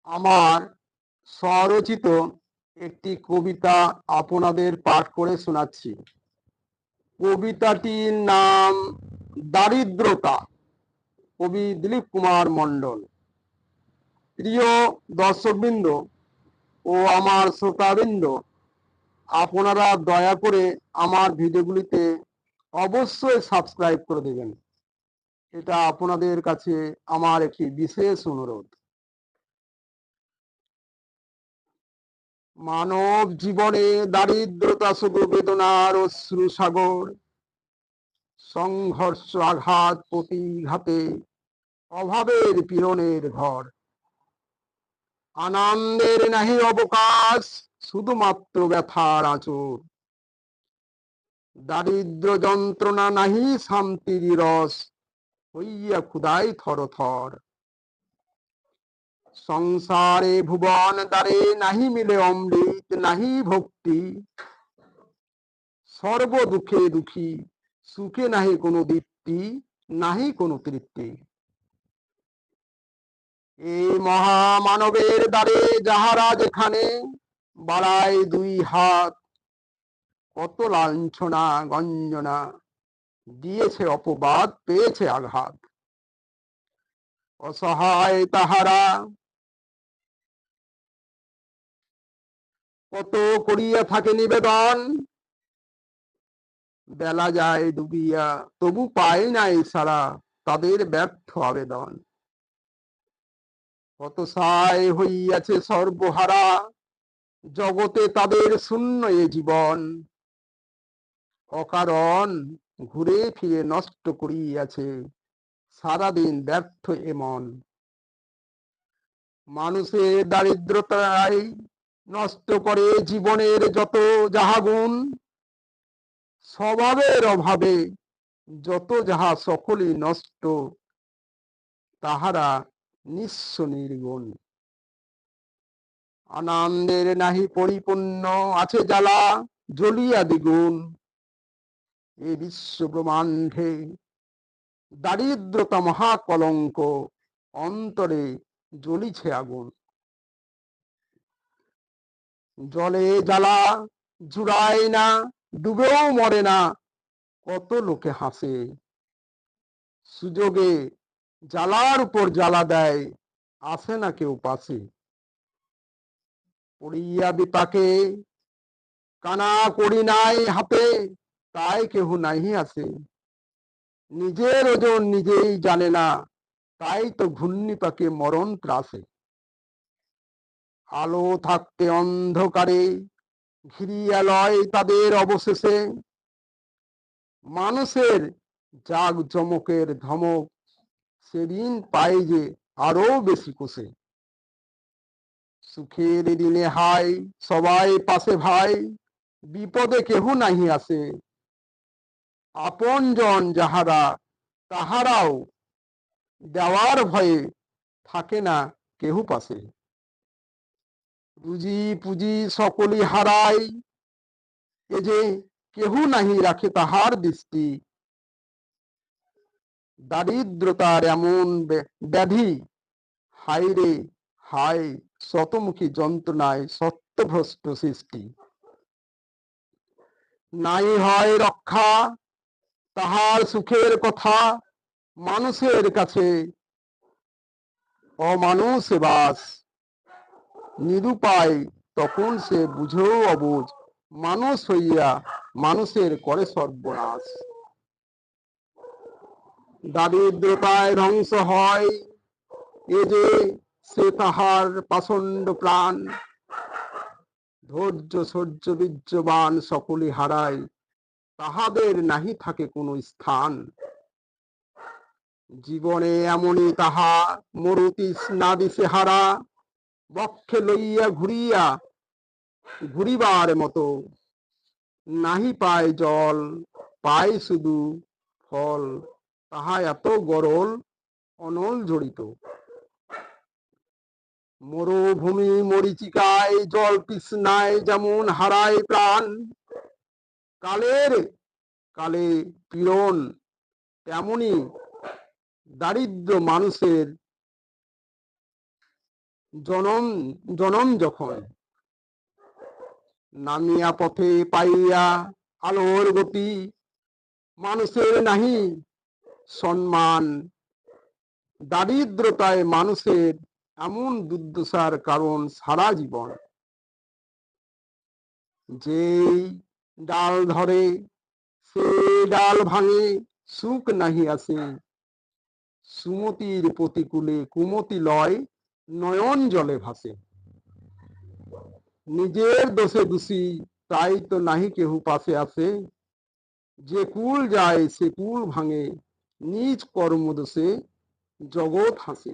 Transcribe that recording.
আমার স্বরচিত একটি কবিতা আপনাদের পাঠ করে শোনাচ্ছি। কবিতাটির নাম দারিদ্রতা, কবি দিলীপ কুমার মণ্ডল। প্রিয় দর্শকবৃন্দ ও আমার শ্রোতাবৃন্দ, আপনারা দয়া করে আমার ভিডিওগুলিতে অবশ্যই সাবস্ক্রাইব করে দেবেন। এটা আপনাদের কাছে আমার একটি বিশেষ অনুরোধ। মানব জীবনে দারিদ্রতা শুধু বেদনার অশ্রু সাগর, সংঘর্ষ আঘাত প্রতিঘাতে অভাবের পীড়নের ঘর। আনন্দের নাহি অবকাশ, শুধুমাত্র ব্যথার আঁচড়। দারিদ্র যন্ত্রণা নাহি শান্তির রস, হইয়া ক্ষুধায় থর থর। সংসারে ভুবন দ্বারে নাহি মিলে অমৃত, নাহি ভক্তি। সর্ব দুঃখে দুঃখী, সুখে নাহি কোনো দীপ্তি, নাহি কোনো তৃপ্তি। এই মহামানবের দ্বারে যাহারা যেখানে বাড়ায় দুই হাত, কত লাঞ্ছনা গঞ্জনা দিয়েছে অপবাদ, পেয়েছে আঘাত। অসহায় তাহারা কত করিয়া থাকে নিবেদন, বেলা যায় ডুবিয়া তবু পায় নাই সারা তাদের ব্যর্থ আবেদন। কত সায় হইয়াছে সর্বহারা, জগতে তাদের শূন্য এ জীবন। অকারণ ঘুরে ফিরে নষ্ট করিয়াছে সারাদিন ব্যর্থ এমন। মানুষের দারিদ্রতাই নষ্ট করে জীবনের যত যাহা গুণ, স্বভাবের অভাবে যত যাহা সকলই নষ্ট, তাহারা নিঃস্ব নির্গুণ। আনন্দের নাহি পরিপূর্ণ আছে জ্বালা, জ্বলিয়া দ্বিগুণ। এ বিশ্ব ব্রহ্মাণ্ডে দারিদ্রতা মহাকলঙ্ক, অন্তরে জ্বলিছে আগুন। জলে জ্বালা জুড়ায় না, ডুবেও মরে না, কত লোকে হাসে। সুযোগে জ্বালার উপর জ্বালা দেয়, আসে না কেউ পাশে। পড়িয়া বিপাকে কানা করি নাই হাতে, তাই কেহ নাহি আসে। নিজের ওজন নিজেই জানে না, তাই তো ঘূর্ণিপাকে মরণ ত্রাসে। আলো থাকতে অন্ধকারে ঘিরিয়া লয় তাদের অবশেষে, মানুষের জাগ জমকের ধমক সেদিন পায় যে আরো বেশি কোষে। সুখের দিনে হাই সবাই পাশে ভাই, বিপদে কেহ নাহি আসে। আপন জন যাহারা তাহারাও দেওয়ার ভয়ে থাকে না কেহ পাশে। রুজি পুঁজি সকলই হারায়, এ যে কেহ নাহি রাখে তাহার দৃষ্টি। দারিদ্রতার এমন ব্যাধি, হায় রে হায় শতমুখী যন্ত্রণায় সত্যভ্রষ্ট সৃষ্টি। নাই হয় রক্ষা তাহার সুখের কথা, মানুষের কাছে অমানুষ বাস। নিরুপায় তখন সে বুঝেও অবুঝ, মানুষ হইয়া মানুষের করে সর্বনাশ। দারিদ্রতায় ধ্বংস হয় এ যে সে তাহার পাষণ্ড প্রাণ। ধৈর্য সহ্য বীর্যবান সকলই হারায়, তাহাদের নাহি থাকে কোনো স্থান। জীবনে এমনই তাহা মরুতি না দিশে হারা, বক্ষে লইয়া ঘুরিবার মতো। নাহি পায় জল, পায় শুধু ফল, তাহা এত গরল অনল জড়িত। মরুভূমি মরিচিকায় জল তৃষ্ণায় যেমন হারায় প্রাণ, কালে পীড়ন তেমনি দারিদ্র মানুষের জনম জনম যখন নামিয়া পথে পাইয়া আলোর গতি, মানুষের নাহি সম্মান, দারিদ্রতায় মানুষের এমন দুর্দশার কারণ সারা জীবন। যেই ডাল ধরে সে ডাল ভাঙে, সুখ নাহি আসে, সুমতির প্রতিকূলে কুমতি লয় নয়ন জলে ভাসে। নিজের দোষে দোষী তাই তো নাহি কেহু পাশে আসে, যে কুল যায় সে কুল ভাঙে, নিজ কর্ম দোষে জগৎ হাসে।